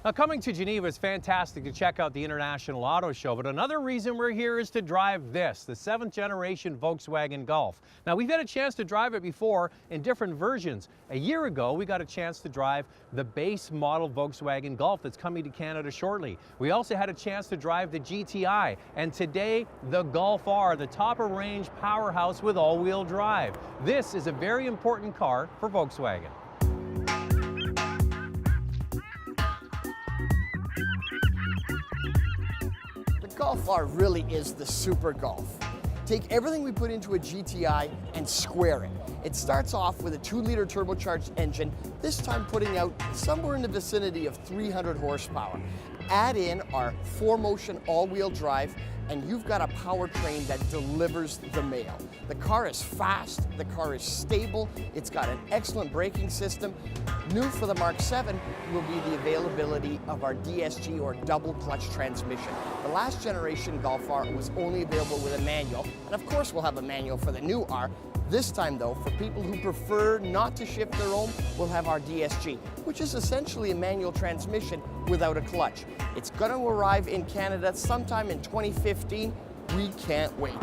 Now, coming to Geneva is fantastic to check out the International Auto Show, but another reason we're here is to drive this, the 7th generation Volkswagen Golf. Now, we've had a chance to drive it before in different versions. A year ago, we got a chance to drive the base model Volkswagen Golf that's coming to Canada shortly. We also had a chance to drive the GTI, and today, the Golf R, the top-of-range powerhouse with all-wheel drive. This is a very important car for Volkswagen. Golf R really is the super Golf. Take everything we put into a GTI and square it. It starts off with a 2-liter turbocharged engine, this time putting out somewhere in the vicinity of 300 horsepower. Add in our 4-motion all-wheel drive, and you've got a powertrain that delivers the mail. The car is fast, the car is stable, it's got an excellent braking system. New for the Mark 7 will be the availability of our DSG or double clutch transmission. The last generation Golf R was only available with a manual, and of course we'll have a manual for the new R. This time though, for people who prefer not to shift their own, we'll have our DSG, which is essentially a manual transmission without a clutch. It's going to arrive in Canada sometime in 2015. We can't wait.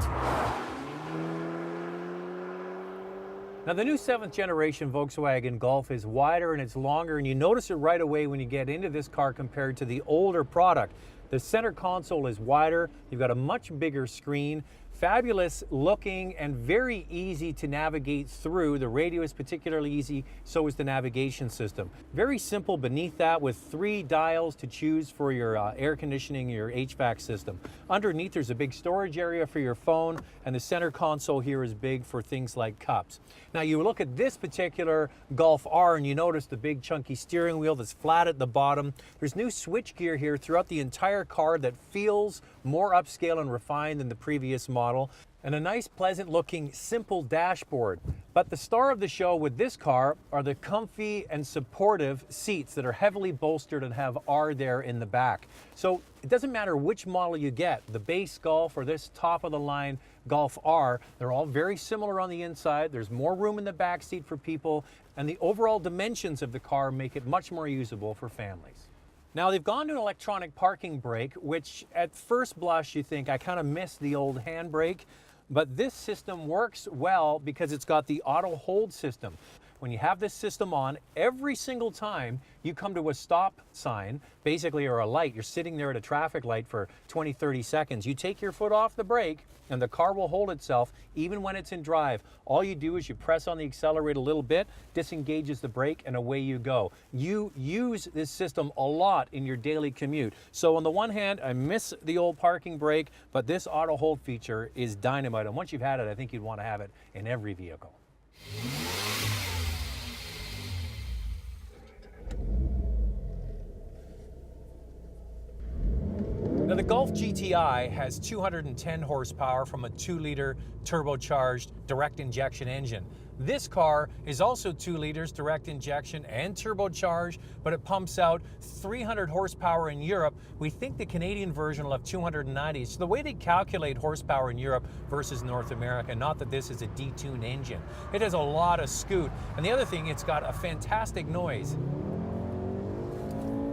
Now, the new 7th generation Volkswagen Golf is wider and it's longer, and you notice it right away when you get into this car compared to the older product. The center console is wider, you've got a much bigger screen, fabulous looking and very easy to navigate through. The radio is particularly easy, so is the navigation system. Very simple beneath that with 3 dials to choose for your air conditioning, your HVAC system. Underneath there's a big storage area for your phone, and the center console here is big for things like cups. Now you look at this particular Golf R and you notice the big chunky steering wheel that's flat at the bottom. There's new switchgear here throughout the entire car that feels more upscale and refined than the previous model, and a nice pleasant looking simple dashboard. But the star of the show with this car are the comfy and supportive seats that are heavily bolstered and have R there in the back. So it doesn't matter which model you get, the base Golf or this top of the line Golf R, they're all very similar on the inside. There's more room in the back seat for people, and the overall dimensions of the car make it much more usable for families. Now, they've gone to an electronic parking brake, which at first blush you think, I kind of miss the old handbrake, but this system works well because it's got the auto hold system. When you have this system on, every single time you come to a stop sign, basically, or a light, you're sitting there at a traffic light for 20, 30 seconds, you take your foot off the brake and the car will hold itself even when it's in drive. All you do is you press on the accelerator a little bit, disengages the brake, and away you go. You use this system a lot in your daily commute. So on the one hand, I miss the old parking brake, but this auto hold feature is dynamite. And once you've had it, I think you'd want to have it in every vehicle. Now, the Golf GTI has 210 horsepower from a 2-liter turbocharged direct injection engine. This car is also 2 liters direct injection and turbocharged, but it pumps out 300 horsepower in Europe. We think the Canadian version will have 290. So the way they calculate horsepower in Europe versus North America, not that this is a detuned engine. It has a lot of scoot. And the other thing, it's got a fantastic noise.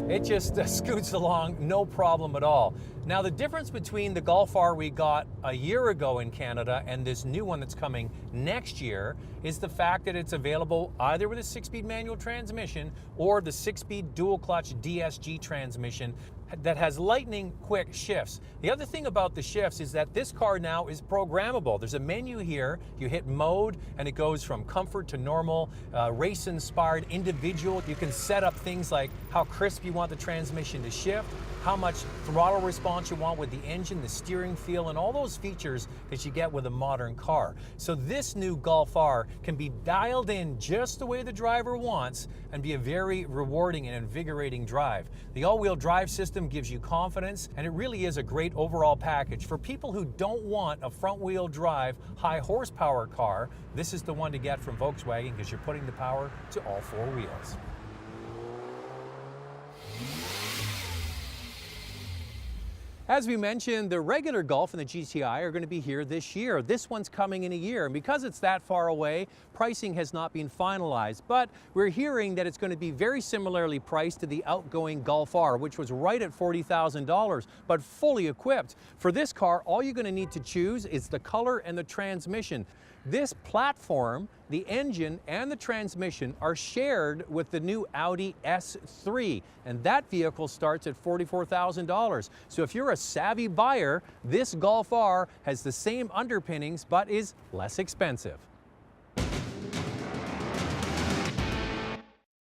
It just scoots along, no problem at all. Now, the difference between the Golf R we got a year ago in Canada and this new one that's coming next year is the fact that it's available either with a 6-speed manual transmission or the 6-speed dual clutch DSG transmission that has lightning quick shifts. The other thing about the shifts is that this car now is programmable. There's a menu here, you hit mode and it goes from comfort to normal, race inspired, individual. You can set up things like how crisp you want the transmission to shift, how much throttle response you want with the engine, the steering feel, and all those features that you get with a modern car. So this new Golf R can be dialed in just the way the driver wants and be a very rewarding and invigorating drive. The all-wheel drive system gives you confidence, and it really is a great overall package. For people who don't want a front-wheel drive, high horsepower car, this is the one to get from Volkswagen because you're putting the power to all 4 wheels. As we mentioned, the regular Golf and the GTI are going to be here this year. This one's coming in a year, and because it's that far away, pricing has not been finalized. But we're hearing that it's going to be very similarly priced to the outgoing Golf R, which was right at $40,000, but fully equipped. For this car, all you're going to need to choose is the color and the transmission. This platform, the engine and the transmission are shared with the new Audi S3, and that vehicle starts at $44,000. So if you're a savvy buyer, this Golf R has the same underpinnings but is less expensive.